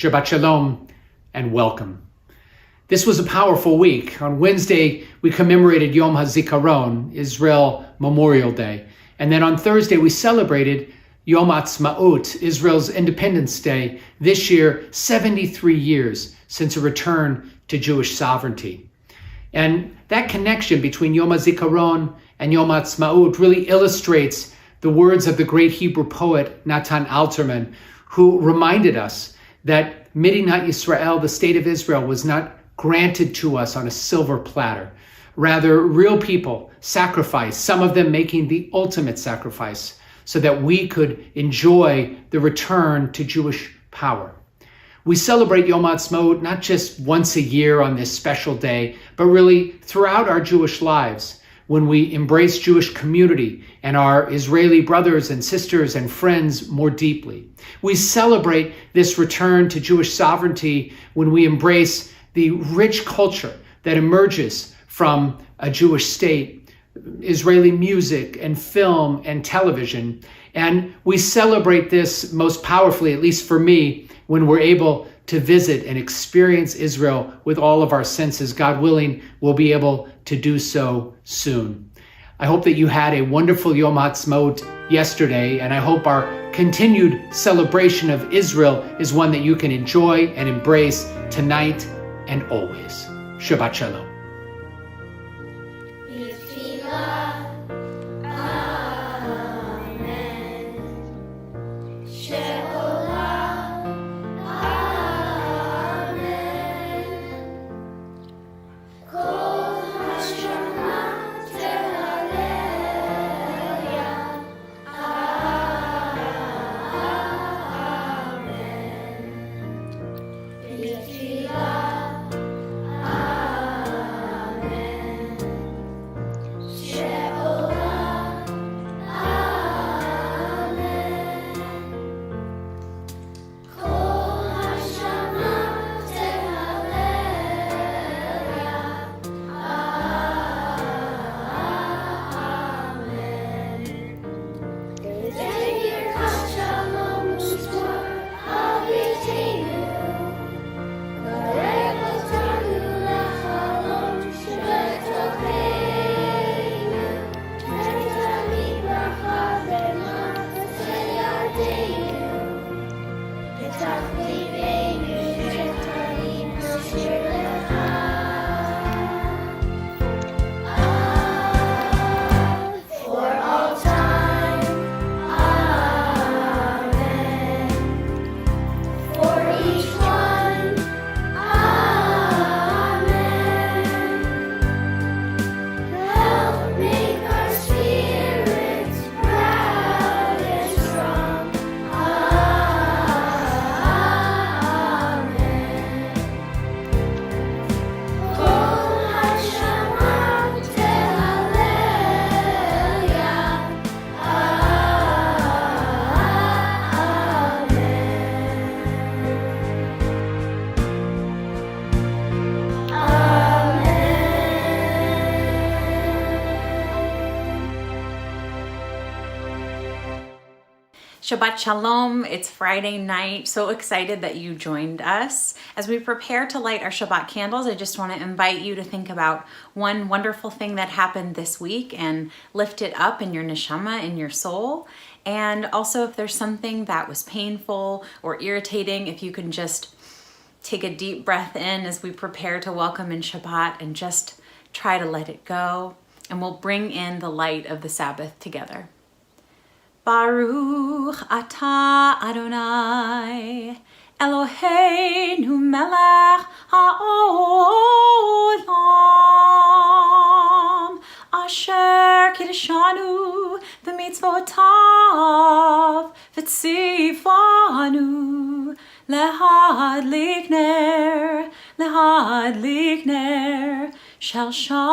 Shabbat Shalom and welcome. This was a powerful week. On Wednesday, we commemorated Yom HaZikaron, Israel Memorial Day. And then on Thursday, we celebrated Yom Ha'atzmaut, Israel's Independence Day, this year, 73 years since a return to Jewish sovereignty. And that connection between Yom HaZikaron and Yom Ha'atzmaut really illustrates the words of the great Hebrew poet Natan Alterman, who reminded us that Medinat Yisrael, the state of Israel, was not granted to us on a silver platter. Rather, real people sacrificed, some of them making the ultimate sacrifice, so that we could enjoy the return to Jewish power. We celebrate Yom Ha'atzmaut not just once a year on this special day, but really throughout our Jewish lives, when we embrace Jewish community and our Israeli brothers and sisters and friends more deeply. We celebrate this return to Jewish sovereignty when we embrace the rich culture that emerges from a Jewish state, Israeli music and film and television. And we celebrate this most powerfully, at least for me, when we're able to visit and experience Israel with all of our senses. God willing, we'll be able to do so soon. I hope that you had a wonderful Yom Ha'atzmaut yesterday, and I hope our continued celebration of Israel is one that you can enjoy and embrace tonight and always. Shabbat Shalom. Shabbat Shalom, it's Friday night. So excited that you joined us. As we prepare to light our Shabbat candles, I just want to invite you to think about one wonderful thing that happened this week and lift it up in your neshama, in your soul. And also if there's something that was painful or irritating, if you can just take a deep breath in as we prepare to welcome in Shabbat and just try to let it go. And we'll bring in the light of the Sabbath together. Baruch atah Adonai Eloheinu melech haolam asher kiddushanu b'mitzvotav v'tzivanu lehadlik ner shel Shabbat.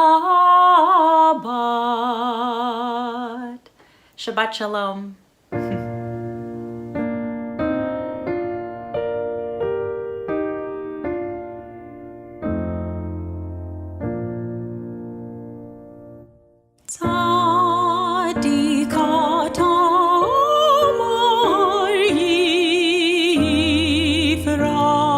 Shabbat Shalom. Tzadikata Amar Yifrach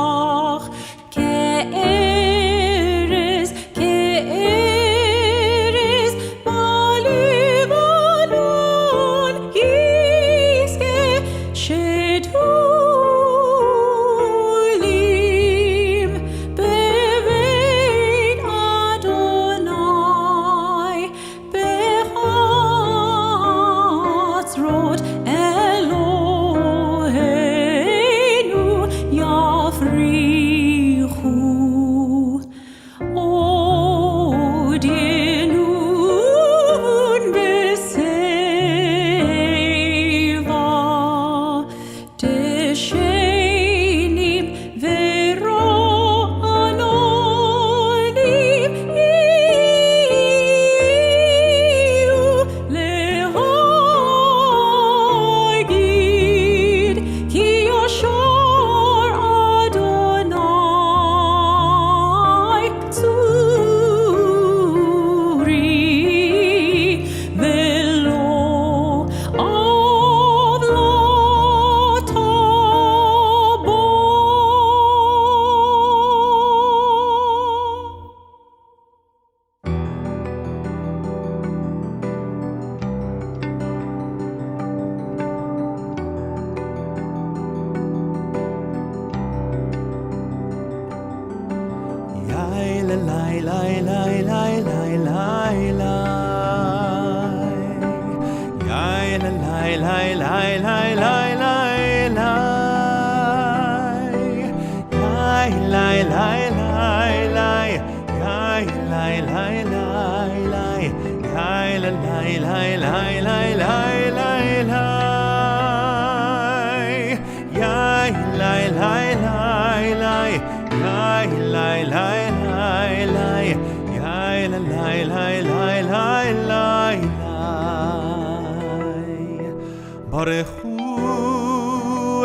ברכו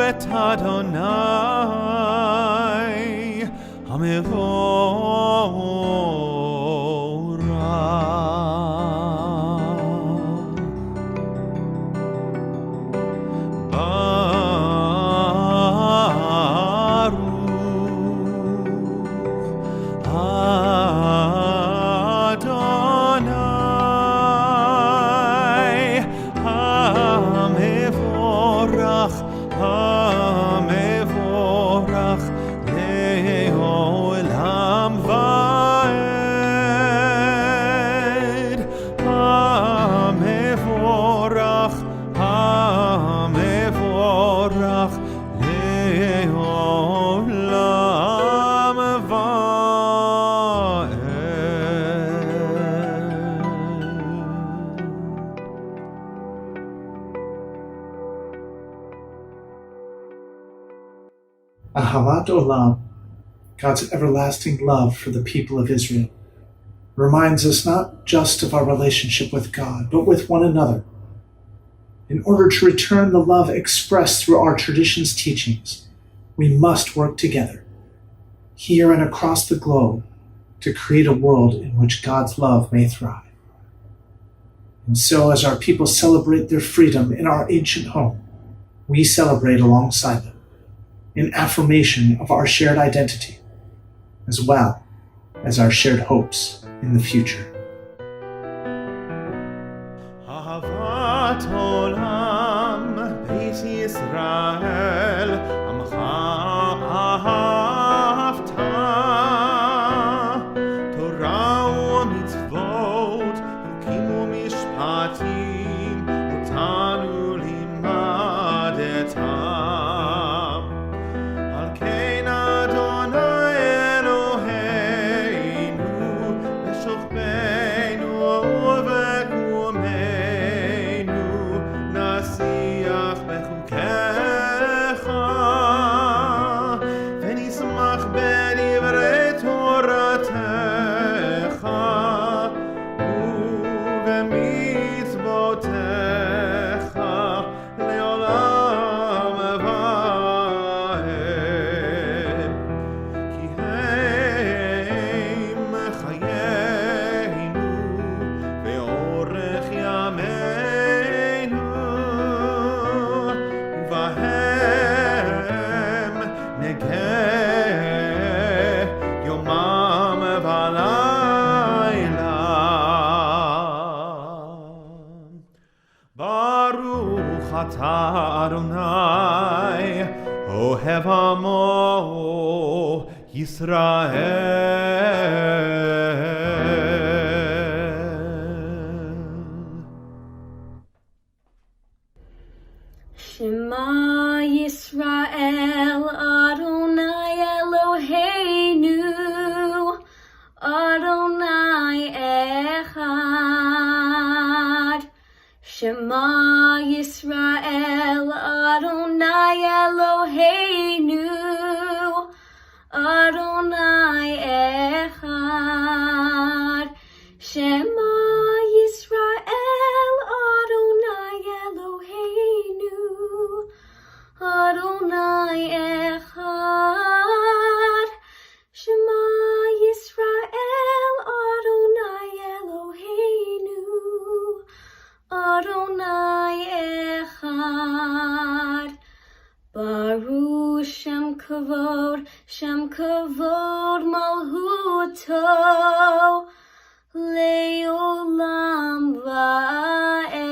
את אדוני המבורך לעולם ועד. המבורך, המבורך לעולם ועד. Ahavat Olam, God's everlasting love for the people of Israel, reminds us not just of our relationship with God, but with one another. In order to return the love expressed through our tradition's teachings, we must work together, here and across the globe, to create a world in which God's love may thrive. And so, as our people celebrate their freedom in our ancient home, we celebrate alongside them, in affirmation of our shared identity, as well as our shared hopes in the future. אהבת עולם, בית ישראל, עמך אהבת. תורה ומצוות, חוקים ומשפטים, אותנו לימדת. על כן אדוני אלוהינו, בשוכבנו ובקומנו, נשיח בחוקיך, ונשמח בדברי תורתך, ובמצוותיך לעולם ועד. כי הם חיינו ואורך ימינו, ובהם נגה יומם ולילה. ברוך אתה אדוני, אוהב עמו ישראל. Shema Yisrael, Adonai Eloheinu, Adonai Echad. Shema Yisrael, Adonai Eloheinu, Adonai Echad. Shema Yisrael, Adonai Eloheinu, Adonai Echad. Shema Yisrael, Adonai Eloheinu, Adonai Echad. Baruch Shem Kavod Malhuto, Leolam Va'ed.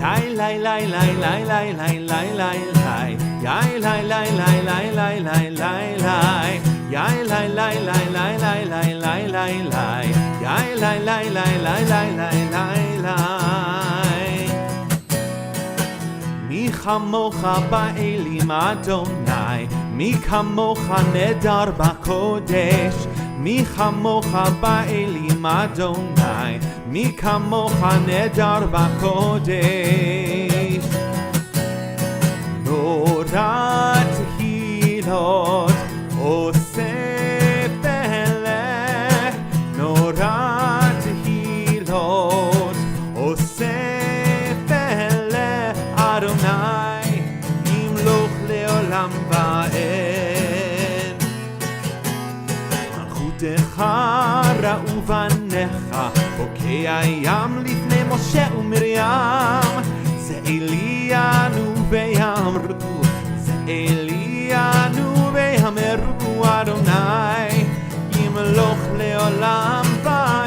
Yai lai lai lai lai lai lai lai lai lai. Yai lai lai lai lai lai lai lai lai. Yai lai lai lai lai lai lai lai lai lai. Yai lai lai lai lai lai lai lai lai. כמוך באלים אדוני, מי כמוך נדר בקודש, מי כמוך באלים אדוני, מי כמוך נדר בקודש. נורת תהילות עושה פלא, נורת תהילות עושה פלא, אדוני ימלוך לעולם ועד. מלכותך ראו בניך, בוקע ים לפני משה ומרים, זה אלינו ויאמרו, זה אלינו ויאמרו, אדוני ימלוך לעולם ועד.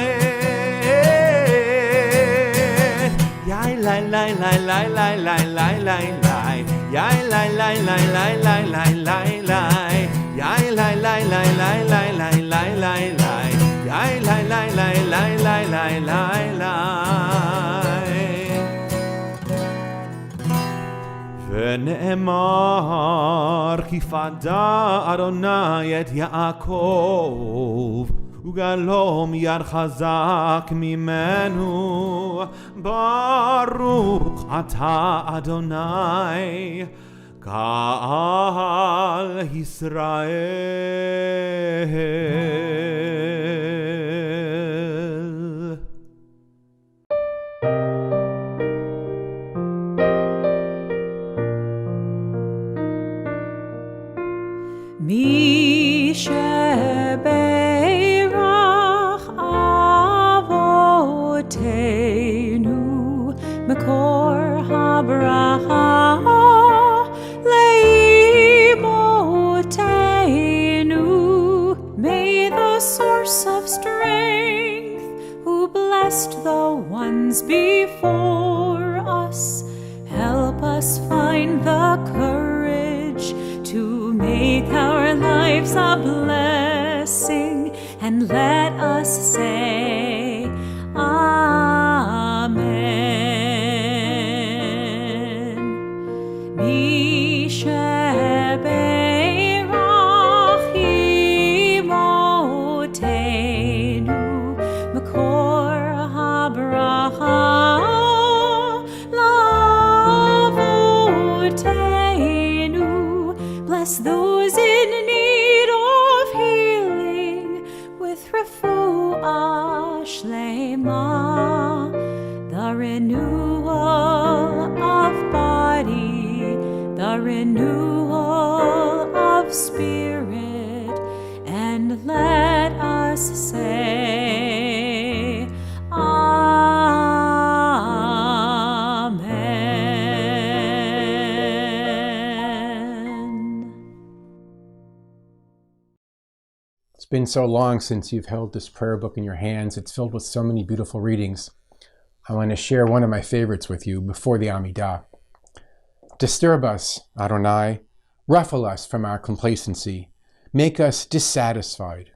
יאי לי לי לי לי לי לי לי לי לי, יאי לי לי לי לי לי לי לי לי, יאי לי לי לי לי לי לי לי לי לי, יאי לי לי לי לי לי לי לי לי. ונאמר כי פדה אדוני את יעקב וגלום יד חזק ממנו, ברוך אתה אדוני קהל ישראל. מי שברך אבותינו מקור הברכה לאמותינו, may the source of strength who blessed the ones before us help us find the courage to make our lives a blessing, and let us say Amen. Mi sheberach imotenu makor habracha lavotenu, bless those in need of healing with refuah shlema, the renewal of body, the renewal of spirit, and let us say Amen. It's been so long since you've held this prayer book in your hands. It's filled with so many beautiful readings. I want to share one of my favorites with you before the Amidah. Disturb us, Adonai, ruffle us from our complacency, make us dissatisfied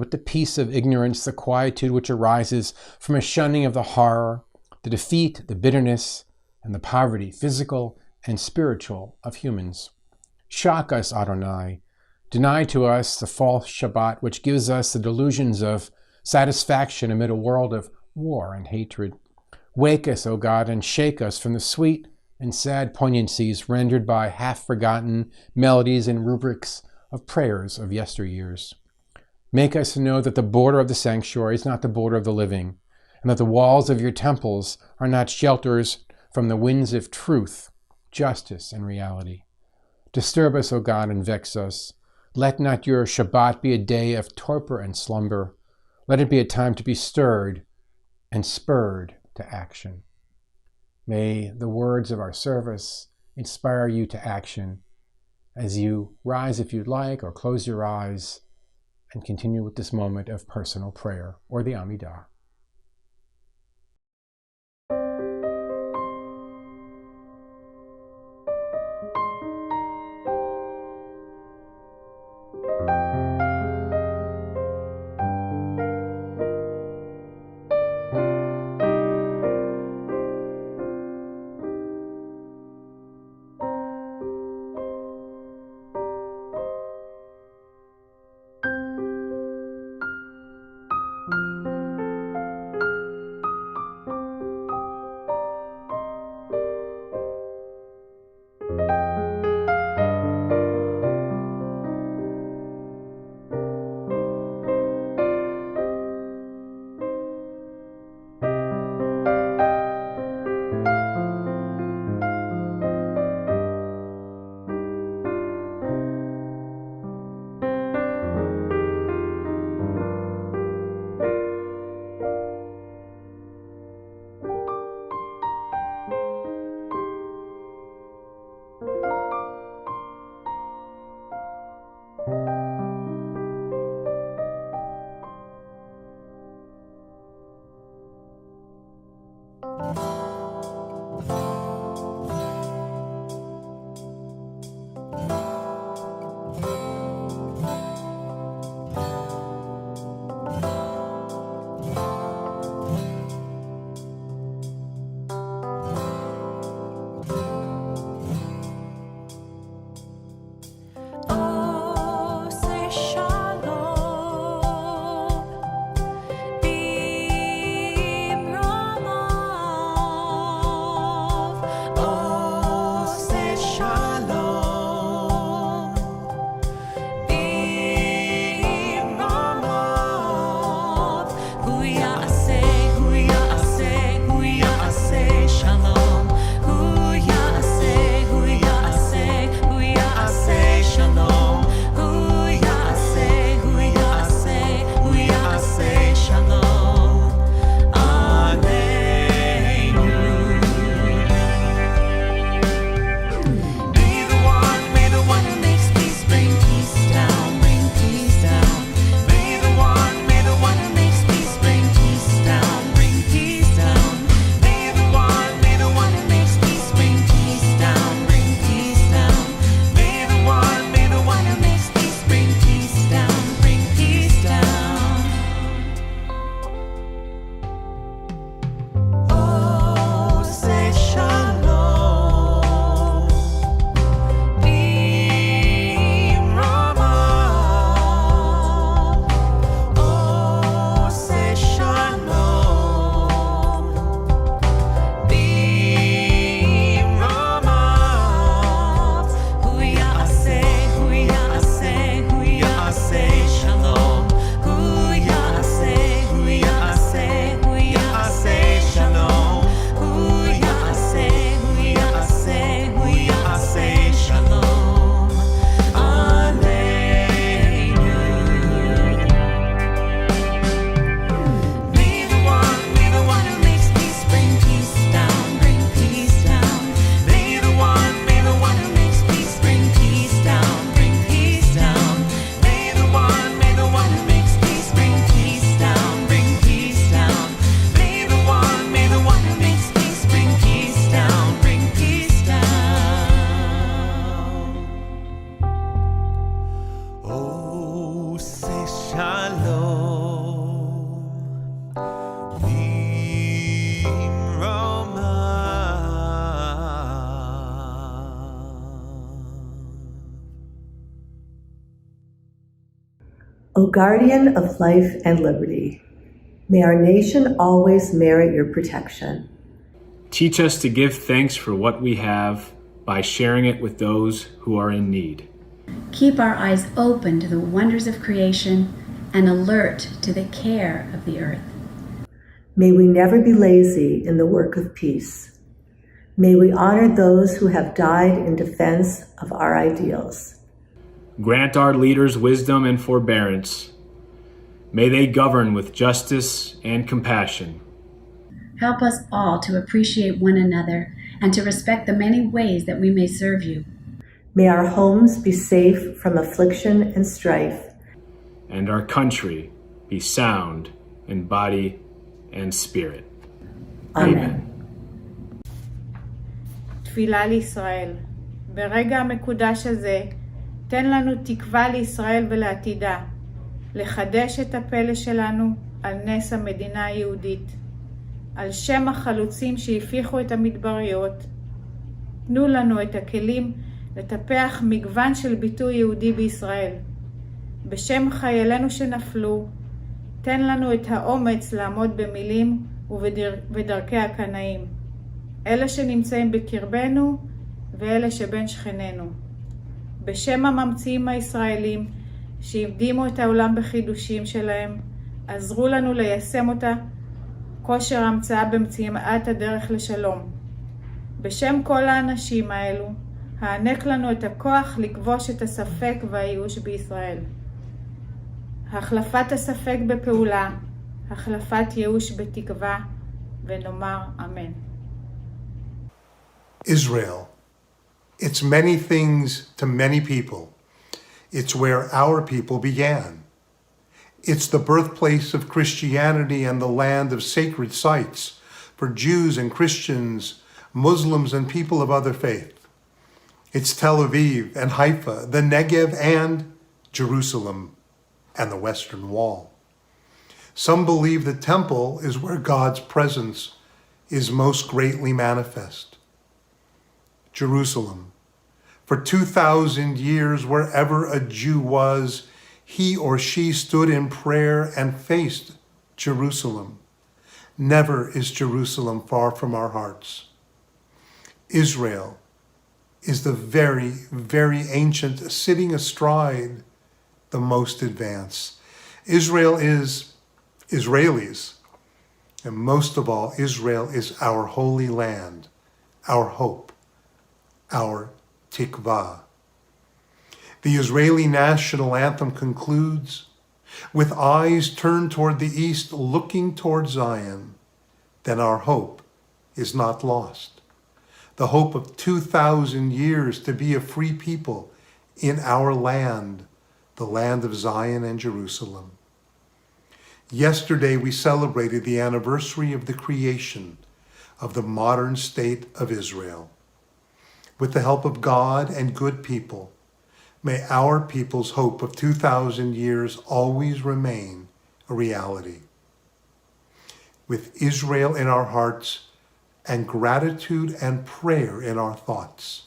with the peace of ignorance, the quietude which arises from a shunning of the horror, the defeat, the bitterness, and the poverty, physical and spiritual, of humans. Shock us, Adonai. Deny to us the false Shabbat, which gives us the delusions of satisfaction amid a world of war and hatred. Wake us, O God, and shake us from the sweet and sad poignancies rendered by half-forgotten melodies and rubrics of prayers of yesteryears. Make us know that the border of the sanctuary is not the border of the living, and that the walls of your temples are not shelters from the winds of truth, justice, and reality. Disturb us, O God, and vex us. Let not your Shabbat be a day of torpor and slumber. Let it be a time to be stirred and spurred to action. May the words of our service inspire you to action as you rise if you'd like, or close your eyes and continue with this moment of personal prayer or the Amidah. O guardian of life and liberty, may our nation always merit your protection. Teach us to give thanks for what we have by sharing it with those who are in need. Keep our eyes open to the wonders of creation and alert to the care of the earth. May we never be lazy in the work of peace. May we honor those who have died in defense of our ideals. Grant our leaders wisdom and forbearance. May they govern with justice and compassion. Help us all to appreciate one another and to respect the many ways that we may serve you. May our homes be safe from affliction and strife, and our country be sound in body and spirit. Amen. תפילה לישראל. ברגע המקודש הזה, תן לנו תקווה לישראל ולעתידה, לחדש את הפלא שלנו על נס המדינה היהודית, על שם החלוצים שהפיחו את המדבריות. תנו לנו את הכלים לטפח מגוון של ביטוי יהודי בישראל. בשם חיילינו שנפלו, תן לנו את האומץ לעמוד במילים ובדרכי הקנאים, אלה שנמצאים בקרבנו ואלה שבין שכנינו. בשם הממציאים הישראלים שהקדימו את העולם בחידושים שלהם, עזרו לנו ליישם אותה כושר המצאה במציאת הדרך לשלום. בשם כל האנשים האלו, הענק לנו את הכוח לכבוש את הספק והייאוש בישראל. החלפת הספק בפעולה, החלפת ייאוש בתקווה, ונאמר אמן. Israel. It's many things to many people. It's where our people began. It's the birthplace of Christianity and the land of sacred sites for Jews and Christians, Muslims and people of other faith. It's Tel Aviv and Haifa, the Negev and Jerusalem and the Western Wall. Some believe the temple is where God's presence is most greatly manifest. Jerusalem. For 2,000 years, wherever a Jew was, he or she stood in prayer and faced Jerusalem. Never is Jerusalem far from our hearts. Israel is the very, very ancient, sitting astride the most advanced. Israel is Israelis, and most of all, Israel is our holy land, our hope, our tikvah. The Israeli national anthem concludes, with eyes turned toward the east, looking toward Zion, then our hope is not lost. The hope of 2,000 years to be a free people in our land, the land of Zion and Jerusalem. Yesterday we celebrated the anniversary of the creation of the modern state of Israel. With the help of God and good people, may our people's hope of 2,000 years always remain a reality. With Israel in our hearts and gratitude and prayer in our thoughts,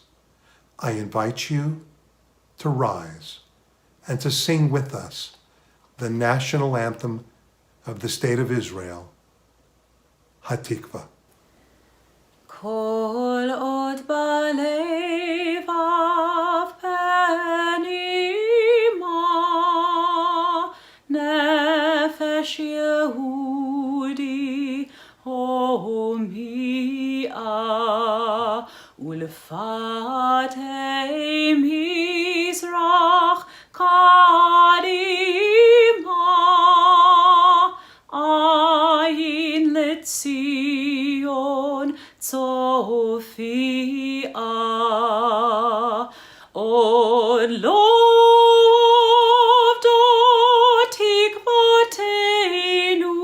I invite you to rise and to sing with us the national anthem of the state of Israel, Hatikvah. Kol od balev av penima nefesh Yehudi homia ulfatei mizrach kadima ayin letzion Sophia, od loved Tikvatenu,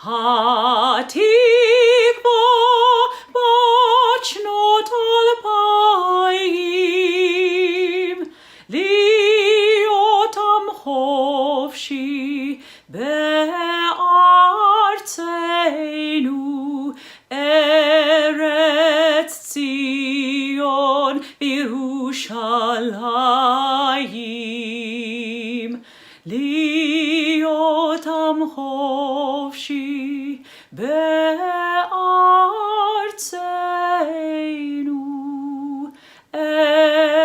Hatikva bachnot alpayim, liotam hofshi be'artzenu, Eretz Zion Yerushalayim. חופשי בארצנו, ארץ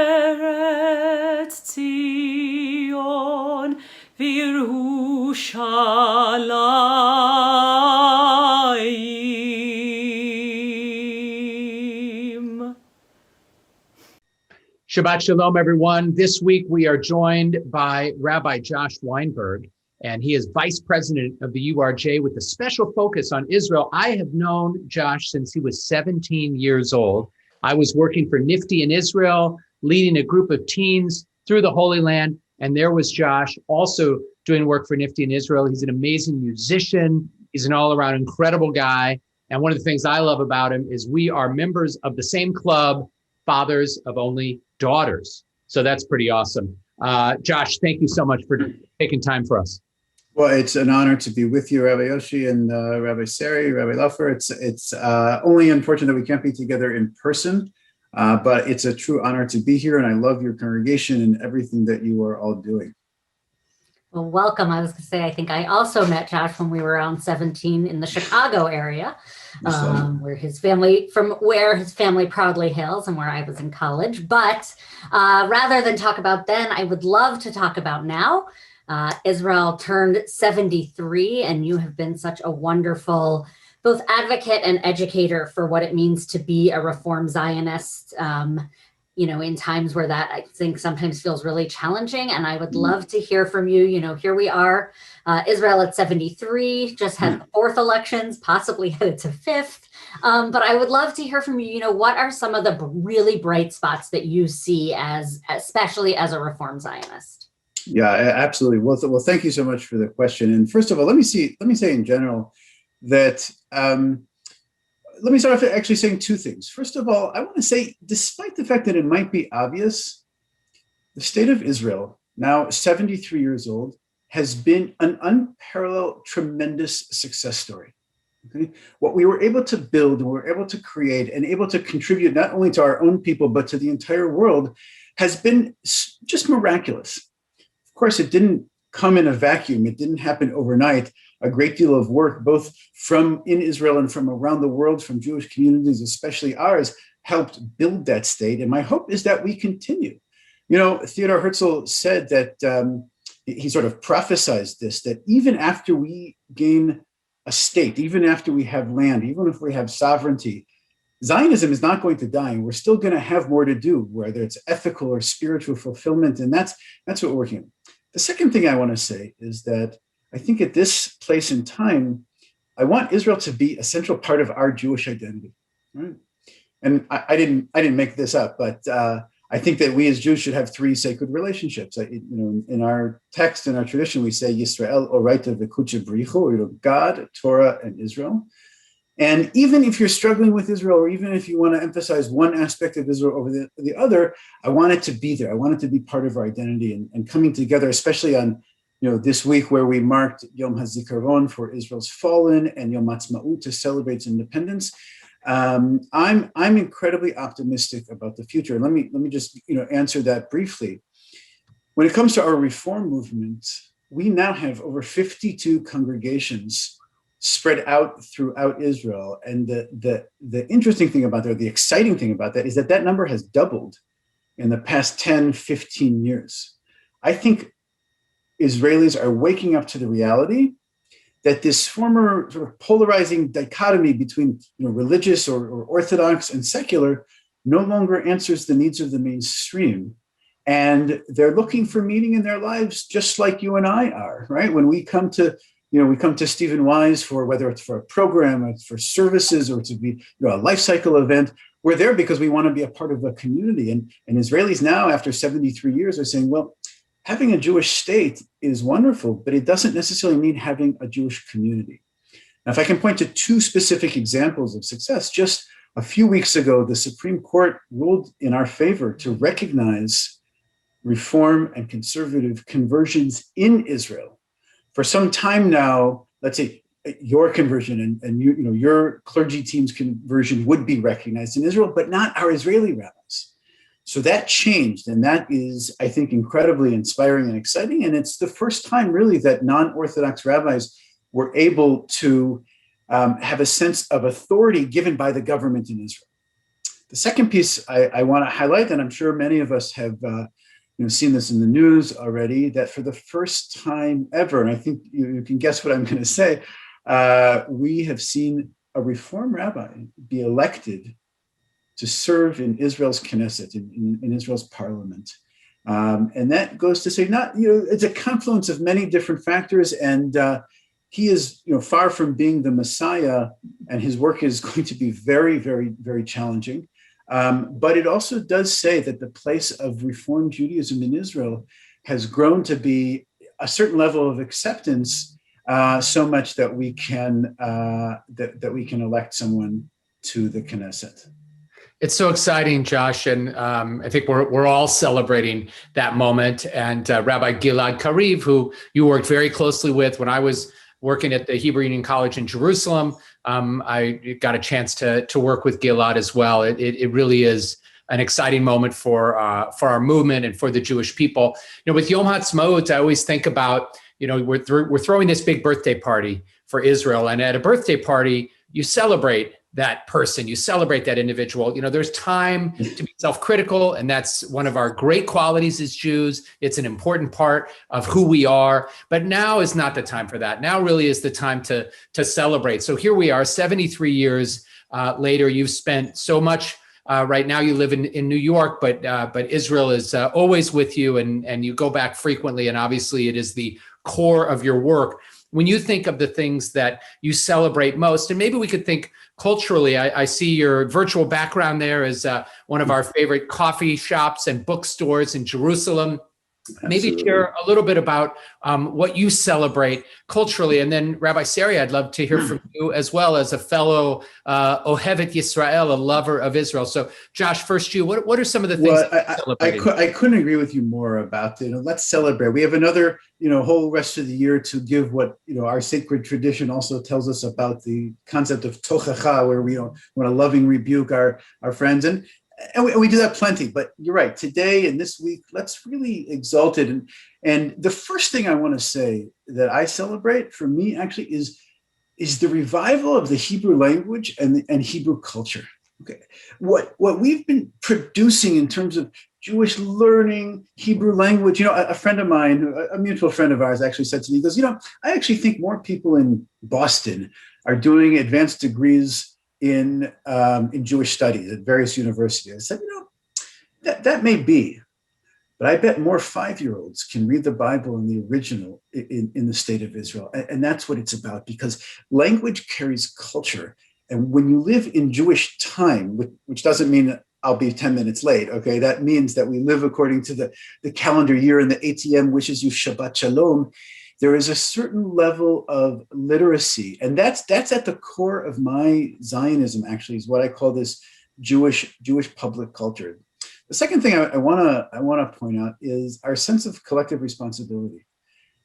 ציון וירושלים. Shabbat Shalom, everyone. This week we are joined by Rabbi Josh Weinberg, and he is Vice President of the URJ with a special focus on Israel. I have known Josh since he was 17 years old. I was working for Nifty in Israel, leading a group of teens through the Holy Land, and there was Josh also doing work for Nifty in Israel. He's an amazing musician. He's an all-around incredible guy. And one of the things I love about him is we are members of the same club, Fathers of Only Daughters. So that's pretty awesome. Josh, thank you so much for taking time for us. Well, it's an honor to be with you, Rabbi Yoshi and Rabbi Sari, Rabbi Luffer. It's only unfortunate that we can't be together in person, but it's a true honor to be here, and I love your congregation and everything that you are all doing. Well, welcome. I was going to say, I think I also met Josh when we were around 17 in the Chicago area, where his family proudly hails and where I was in college. But rather than talk about then, I would love to talk about now. Israel turned 73, and you have been such a wonderful both advocate and educator for what it means to be a Reform Zionist, in times where that I think sometimes feels really challenging. And I would love to hear from you. Here we are, Israel at 73, just had the fourth elections, possibly headed to fifth. But I would love to hear from you. What are some of the really bright spots that you see especially as a Reform Zionist? Yeah, absolutely. Well, thank you so much for the question. And first of all, let me say in general that let me start off actually saying two things. First of all, I want to say, despite the fact that it might be obvious, the state of Israel, now 73 years old, has been an unparalleled, tremendous success story. Okay? What we were able to build, we were able to create, and able to contribute not only to our own people, but to the entire world, has been just miraculous. Of course, it didn't come in a vacuum. It didn't happen overnight. A great deal of work, both from in Israel and from around the world, from Jewish communities, especially ours, helped build that state. And my hope is that we continue. Theodor Herzl said that he sort of prophesized this, that even after we gain a state, even after we have land, even if we have sovereignty, Zionism is not going to die. And we're still going to have more to do, whether it's ethical or spiritual fulfillment. And that's what we're working on. The second thing I want to say is that I think at this place in time, I want Israel to be a central part of our Jewish identity. Right? And I didn't make this up, but I think that we as Jews should have three sacred relationships. In our text, in our tradition, we say Yisrael Oraita V'Kuche Brichu, God, Torah, and Israel. And even if you're struggling with Israel, or even if you want to emphasize one aspect of Israel over the other, I want it to be there. I want it to be part of our identity and coming together, especially on this week where we marked Yom HaZikaron for Israel's fallen and Yom Ha'atzmaut to celebrate its independence. I'm incredibly optimistic about the future. And let me just answer that briefly. When it comes to our reform movement, we now have over 52 congregations spread out throughout Israel. And the interesting thing about that, the exciting thing about that, is that number has doubled in the past 10, 15 years. I think Israelis are waking up to the reality that this former sort of polarizing dichotomy between religious or Orthodox and secular no longer answers the needs of the mainstream. And they're looking for meaning in their lives just like you and I are, right? When we come to Stephen Wise for whether it's for a program, or it's for services, or to be a life cycle event, we're there because we want to be a part of a community. And Israelis now, after 73 years, are saying, well, having a Jewish state is wonderful, but it doesn't necessarily mean having a Jewish community. Now, if I can point to two specific examples of success, just a few weeks ago, the Supreme Court ruled in our favor to recognize Reform and conservative conversions in Israel. For some time now, let's say your conversion and your clergy team's conversion would be recognized in Israel, but not our Israeli rabbis. So that changed, and that is, I think, incredibly inspiring and exciting. And it's the first time really that non-Orthodox rabbis were able to have a sense of authority given by the government in Israel. The second piece I want to highlight, and I'm sure many of us have seen this in the news already, that for the first time ever, and I think you can guess what I'm going to say, we have seen a Reform rabbi be elected to serve in Israel's Knesset, in Israel's parliament. And that goes to say, it's a confluence of many different factors, and he is far from being the Messiah, and his work is going to be very, very, very challenging. But it also does say that the place of Reform Judaism in Israel has grown to be a certain level of acceptance, so much that we can elect someone to the Knesset. It's so exciting, Josh, and I think we're all celebrating that moment. And Rabbi Gilad Kariv, who you worked very closely with when I was working at the Hebrew Union College in Jerusalem, I got a chance to work with Gilad as well. It really is an exciting moment for our movement and for the Jewish people. With Yom Ha'atzmaut, I always think about we're throwing this big birthday party for Israel, and at a birthday party, you celebrate that person, you celebrate that individual. There's time to be self-critical, and that's one of our great qualities as Jews. It's an important part of who we are, but now is not the time for that. Now really is the time to celebrate. So here we are, 73 years later. You've spent so much. Right now you live in New York, but Israel is always with you, and you go back frequently, and obviously it is the core of your work. When you think of the things that you celebrate most, and maybe we could think culturally, I see your virtual background there as one of our favorite coffee shops and bookstores in Jerusalem. Absolutely. Maybe share a little bit about what you celebrate culturally. And then Rabbi Sari, I'd love to hear from you as well as a fellow Ohevet Yisrael, a lover of Israel. So Josh, first you, what are some of the things I couldn't agree with you more about it. Let's celebrate. We have another whole rest of the year to give what our sacred tradition also tells us about the concept of tochacha, where we want to loving rebuke our friends. And we do that plenty, but you're right. Today and this week, let's really exalt it. And the first thing I want to say that I celebrate for me actually is the revival of the Hebrew language and Hebrew culture. Okay, what we've been producing in terms of Jewish learning, Hebrew language. A friend of mine, a mutual friend of ours, actually said to me, he goes, I actually think more people in Boston are doing advanced degrees in Jewish studies at various universities. I said, that may be, but I bet more 5-year-olds can read the Bible in the original in the state of Israel. And that's what it's about, because language carries culture. And when you live in Jewish time, which doesn't mean I'll be 10 minutes late, okay? That means that we live according to the calendar year, and the ATM wishes you Shabbat Shalom. There is a certain level of literacy, and that's at the core of my Zionism. Actually, is what I call this Jewish public culture. The second thing I want to point out is our sense of collective responsibility.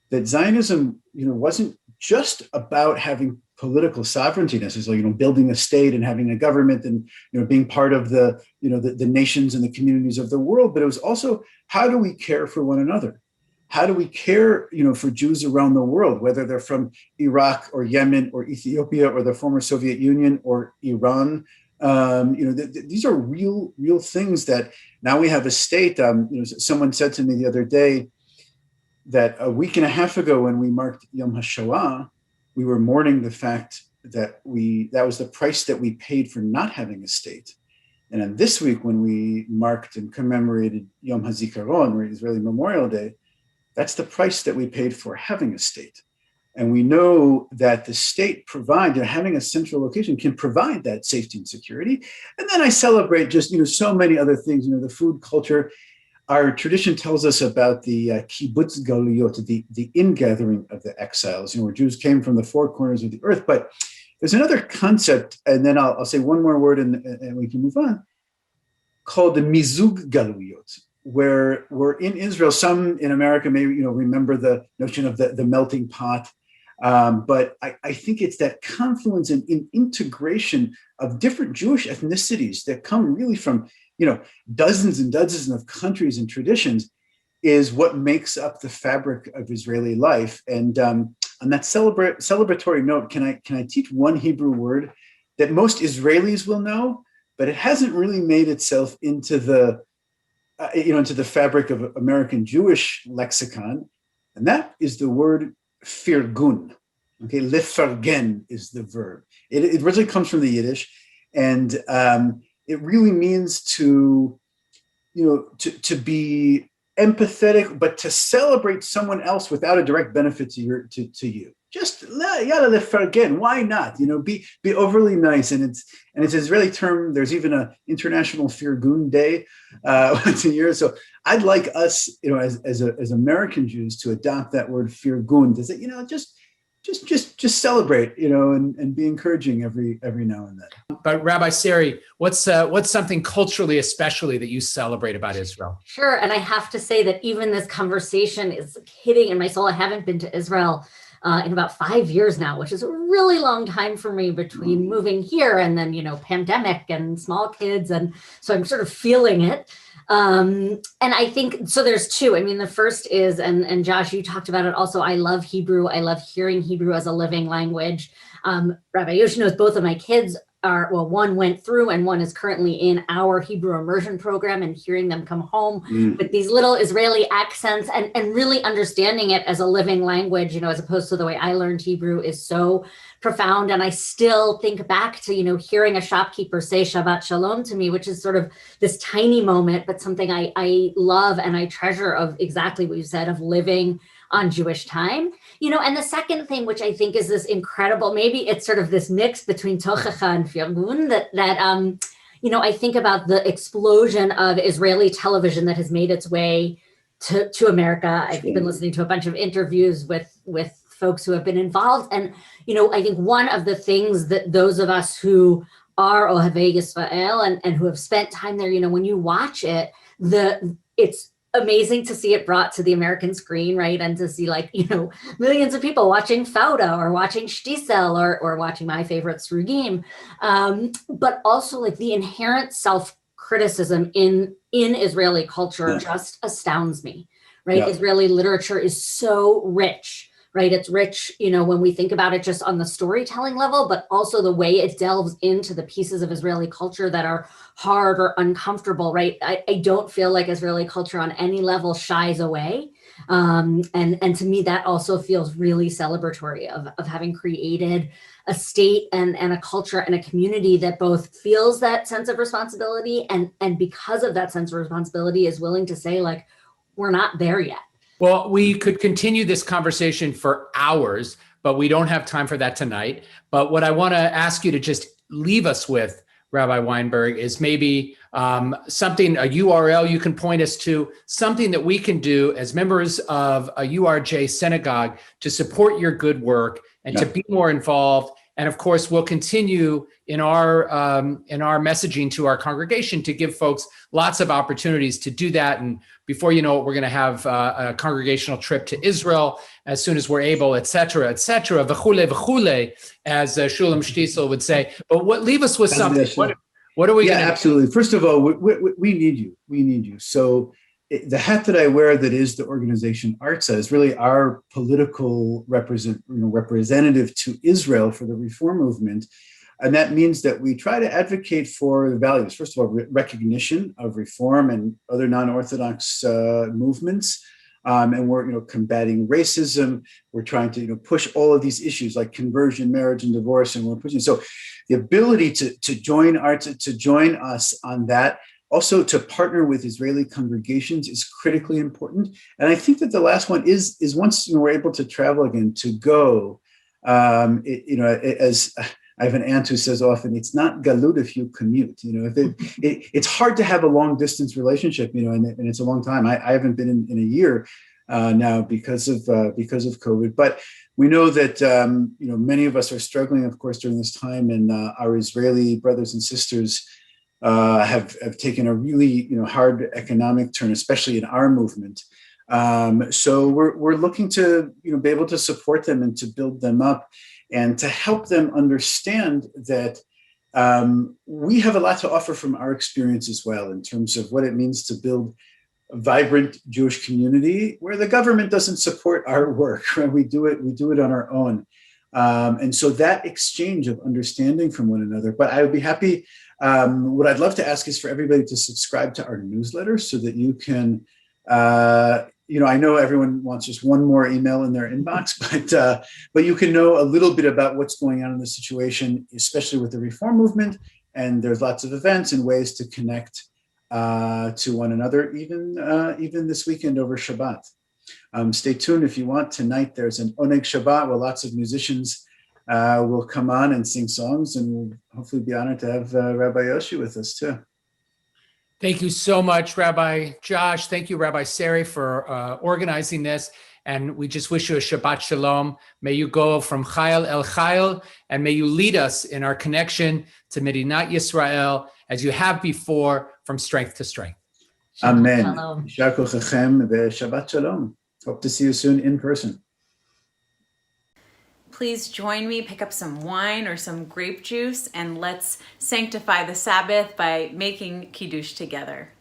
That Zionism, wasn't just about having political sovereignty necessarily, building a state and having a government and being part of the nations and the communities of the world, but it was also, how do we care for one another? How do we care, for Jews around the world, whether they're from Iraq or Yemen or Ethiopia or the former Soviet Union or Iran? These are real things that now we have a state. Someone said to me the other day that a week and a half ago, when we marked Yom HaShoah, we were mourning the fact that was the price that we paid for not having a state. And then this week, when we marked and commemorated Yom HaZikaron, or Israeli Memorial Day, that's the price that we paid for having a state. And we know that the state having a central location can provide that safety and security. And then I celebrate just, so many other things, the food culture. Our tradition tells us about the kibbutz galuyot, the ingathering of the exiles, where Jews came from the four corners of the earth. But there's another concept, and then I'll say one more word and we can move on, called the mizug galuyot, where we're in Israel. Some in America may remember the notion of the melting pot, but I think it's that confluence and integration of different Jewish ethnicities that come really from dozens and dozens of countries and traditions is what makes up the fabric of Israeli life. And on that celebratory note, can I teach one Hebrew word that most Israelis will know, but it hasn't really made itself into the into the fabric of American Jewish lexicon, and that is the word firgun. Okay, lefargen is the verb. It originally comes from the Yiddish, and it really means to be empathetic, but to celebrate someone else without a direct benefit to you. Just yada lefargen. Why not? Be overly nice. And it's an Israeli term. There's even an International Firgun Day once a year. So I'd like us, as American Jews, to adopt that word firgun to say, just celebrate, and be encouraging every now and then. But Rabbi Sari, what's something culturally especially that you celebrate about Israel? Sure, and I have to say that even this conversation is hitting in my soul. I haven't been to Israel in about 5 years now, which is a really long time for me between moving here and then, pandemic and small kids. And so I'm sort of feeling it. And I think, so there's two. I mean, the first is, and Josh, you talked about it also, I love Hebrew. I love hearing Hebrew as a living language. Rabbi Yoshi knows both of my kids one went through and one is currently in our Hebrew immersion program, and hearing them come home with these little Israeli accents and really understanding it as a living language, as opposed to the way I learned Hebrew, is so profound. And I still think back to, hearing a shopkeeper say Shabbat Shalom to me, which is sort of this tiny moment, but something I love and I treasure, of exactly what you said, of living on Jewish time, and the second thing, which I think is this incredible, maybe it's sort of this mix between Tochacha and Firgun, that I think about the explosion of Israeli television that has made its way to America. I've been listening to a bunch of interviews with folks who have been involved. And, I think one of the things that those of us who are Ohavei Yisrael and who have spent time there, when you watch it, it's amazing to see it brought to the American screen, right? And to see millions of people watching Fauda or watching Shtisel or watching my favorite Srugim. But also the inherent self-criticism in Israeli culture just astounds me, right? Yeah. Israeli literature is so rich, right? It's rich, when we think about it just on the storytelling level, but also the way it delves into the pieces of Israeli culture that are hard or uncomfortable, right? I don't feel like Israeli culture on any level shies away. And to me, that also feels really celebratory of having created a state and a culture and a community that both feels that sense of responsibility and because of that sense of responsibility is willing to say, we're not there yet. Well, we could continue this conversation for hours, but we don't have time for that tonight. But what I want to ask you to just leave us with, Rabbi Weinberg, is maybe something, a URL you can point us to, something that we can do as members of a URJ synagogue to support your good work and to be more involved. And of course, we'll continue in our messaging to our congregation to give folks lots of opportunities to do that. And before you know it, we're going to have a congregational trip to Israel as soon as we're able, et cetera, v'chule, v'chule, as Shulam Shtisel would say. But leave us with something. What are we going to do? Absolutely. First of all, we need you. We need you. So the hat that I wear, that is the organization ARTSA, is really our political representative to Israel for the reform movement. And that means that we try to advocate for the values, first of all, recognition of reform and other non-Orthodox movements. And we're combating racism. We're trying to push all of these issues like conversion, marriage, and divorce. And we're pushing. So the ability to join ARTSA, to join us on that, also to partner with Israeli congregations, is critically important. And I think that the last one is once we're able to travel again, to go, as I have an aunt who says often, it's not galut if you commute. It's hard to have a long distance relationship, and it's a long time. I haven't been in a year now because of COVID. But we know that many of us are struggling, of course, during this time, and our Israeli brothers and sisters have taken a really hard economic turn, especially in our movement. So we're looking to be able to support them and to build them up, and to help them understand that we have a lot to offer from our experience as well, in terms of what it means to build vibrant Jewish community where the government doesn't support our work. Right? We do it on our own. And so that exchange of understanding from one another. But I would be happy, what I'd love to ask is for everybody to subscribe to our newsletter so that you can, I know everyone wants just one more email in their inbox, but you can know a little bit about what's going on in the situation, especially with the reform movement. And there's lots of events and ways to connect to one another, even this weekend over Shabbat. Stay tuned if you want. Tonight there's an Oneg Shabbat where lots of musicians will come on and sing songs, and we'll hopefully be honored to have Rabbi Yoshi with us too. Thank you so much, Rabbi Josh. Thank you, Rabbi Sari, for organizing this. And we just wish you a Shabbat Shalom. May you go from Chayil el Chayil, and may you lead us in our connection to Medinat Yisrael as you have before, from strength to strength. Amen. Yishar kochachem ve'Shabbat Shalom. Hope to see you soon in person. Please join me, pick up some wine or some grape juice, and let's sanctify the Sabbath by making Kiddush together.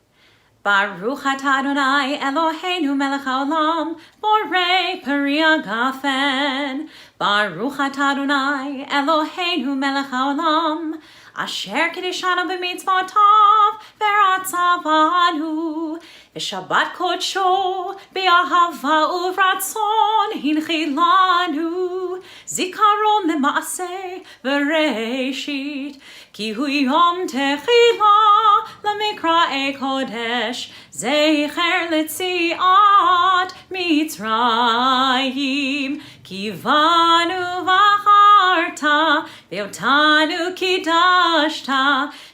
Baruch atah Adonai Eloheinu melech haolam, borei peri hagafen. Baruch atah Adonai Eloheinu melech haolam, asher kiddushanu b'mitzvotav v'ratzavanu. V'shabbat kodsho be'ahava uvratzon hinchilanu. Zikaron lema'aseh v'reishit, ki hu yom techila l'mikra'e kodesh, zecher letziat Mitzrayim. Kivanu v'acharta ve'otanu kidashta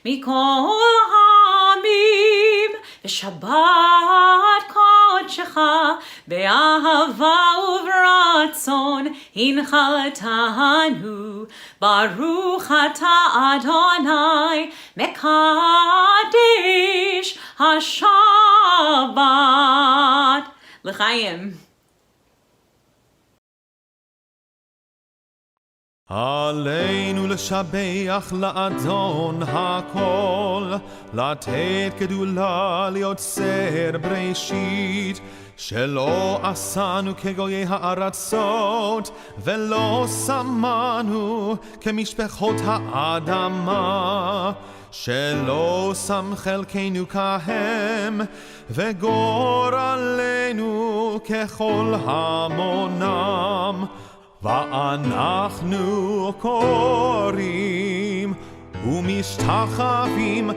mikol ha'amim. V'shabbat kodshecha be'ahava uvratzon hinchalatanu. Baruch atah Adonai mekadesh hashabbat. L'chaim. עלינו לשבח לאדון הכל, לתת גדולה ליוצר בראשית, שלא עשנו כגויי הארצות, ולא שמנו כמשפחות האדמה, שלא שם חלקנו כהם, וגורלנו ככל המונם. ואנחנו קוראים ומשתחווים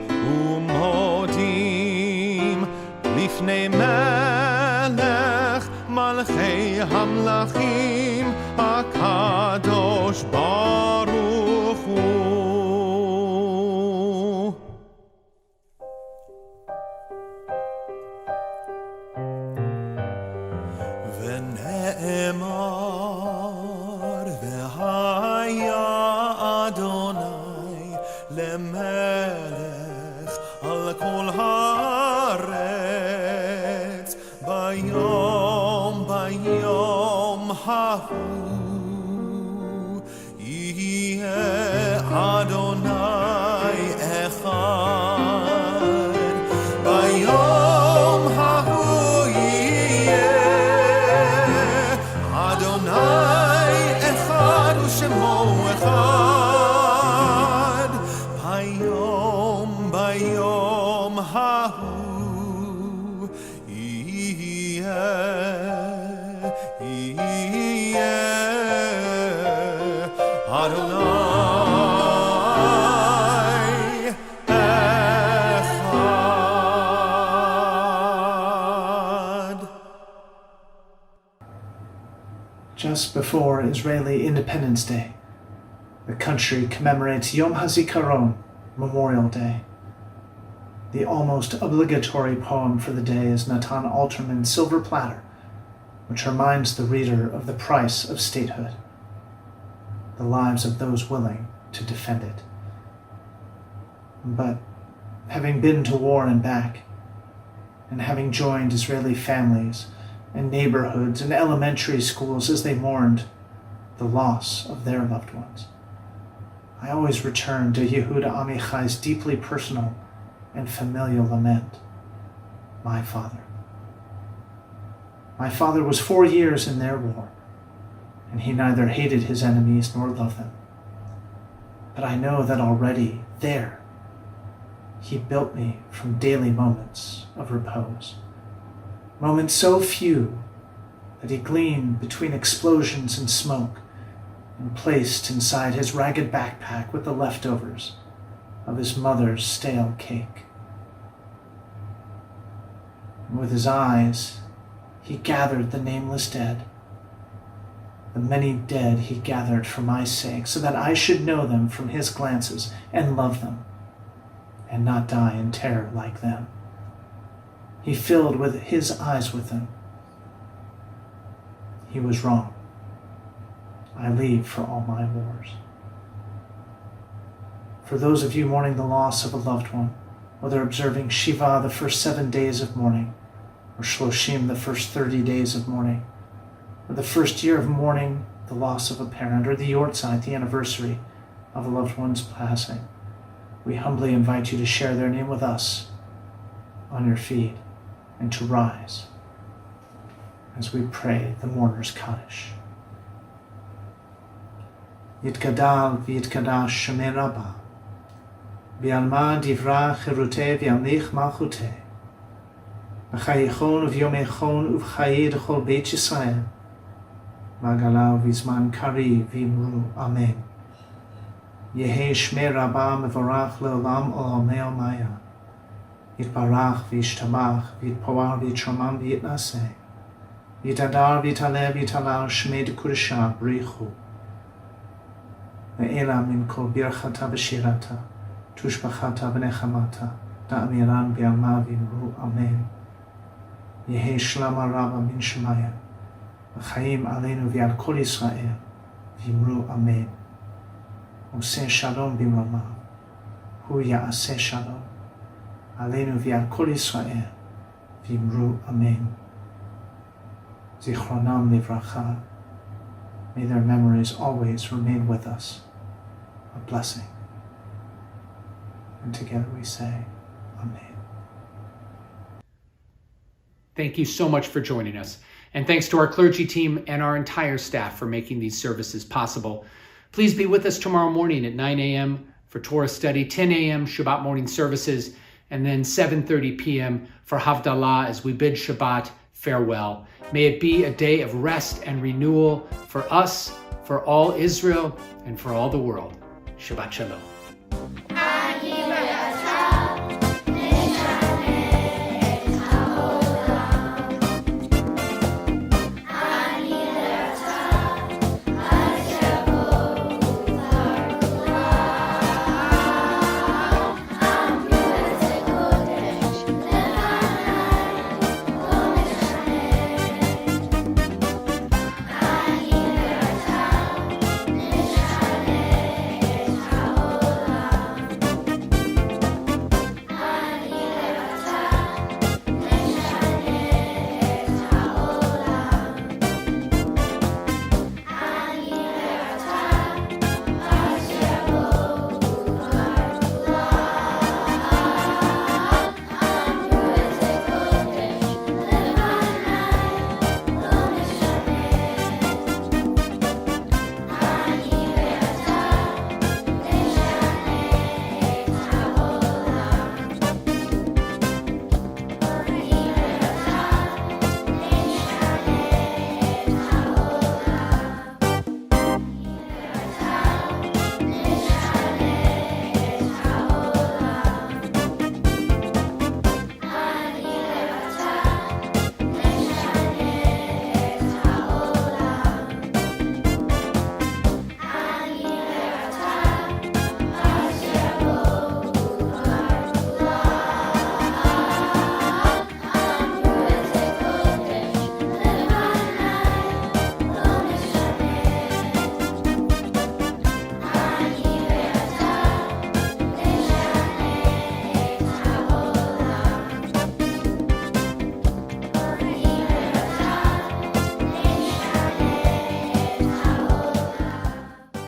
ומודים לפני מלך מלכי המלכים הקדוש ברוך הוא. ונאמר למלך על כל הארץ ביום ההוא יהיה אדוני אחד. ביום ההוא יהיה אדוני אחד ושמו אחד. ביום ההוא יהיה אדוני אחד. Just before Israeli Independence Day, the country commemorates Yom HaZikaron, Memorial Day. The almost obligatory poem for the day is Natan Alterman's Silver Platter, which reminds the reader of the price of statehood, the lives of those willing to defend it. But having been to war and back, and having joined Israeli families and neighborhoods and elementary schools as they mourned the loss of their loved ones, I always return to Yehuda Amichai's deeply personal and familial lament, my father. My father was 4 years in their war, and he neither hated his enemies nor loved them. But I know that already there, he built me from daily moments of repose, moments so few that he gleaned between explosions and smoke and placed inside his ragged backpack with the leftovers of his mother's stale cake. And with his eyes, he gathered the nameless dead, the many dead he gathered for my sake, so that I should know them from his glances and love them, and not die in terror like them. He filled with his eyes with them. He was wrong. I leave for all my wars. For those of you mourning the loss of a loved one, whether observing Shiva the first 7 days of mourning, or Shloshim the first 30 days of mourning, or the first year of mourning the loss of a parent, or the Yortzeit, the anniversary of a loved one's passing, we humbly invite you to share their name with us on your feed and to rise as we pray the mourner's Kaddish. Yitgadal v'yitkadash Shemei Rabbah, v'yalma divra cheruteh v'yamlich malchuteh, v'chayichon uv'yomechon uv'chayi d'chol Beit Yisrael, v'agala v'zman kari v'imru Amen. Yehi Shmei Rabbah mevorach le'olam olamei omaya, yitbarach v'yishtamach v'yitpoar v'yitramam v'yitnaseh, v'yitadar v'yitaleh v'yitalal Shmei d'Kudashah b'richu, ve'ela min kol birchata v'shirata, tushbachata v'nechamata, da'amiran v'yalma v'imru Amen. Yehi Shlama Rabba min Shemaya, v'chaim aleinu v'yal kol Yisrael, v'imru Amen. Oseh shalom b'mamav, hu ya'aseh shalom, aleinu v'yal kol Yisrael, v'imru Amen. Zichronam livracha, may their memories always remain with us, a blessing. And together we say, Amen. Thank you so much for joining us. And thanks to our clergy team and our entire staff for making these services possible. Please be with us tomorrow morning at 9 a.m. for Torah study, 10 a.m. Shabbat morning services, and then 7:30 p.m. for Havdalah as we bid Shabbat farewell. May it be a day of rest and renewal for us, for all Israel, and for all the world. Shabbat Shalom.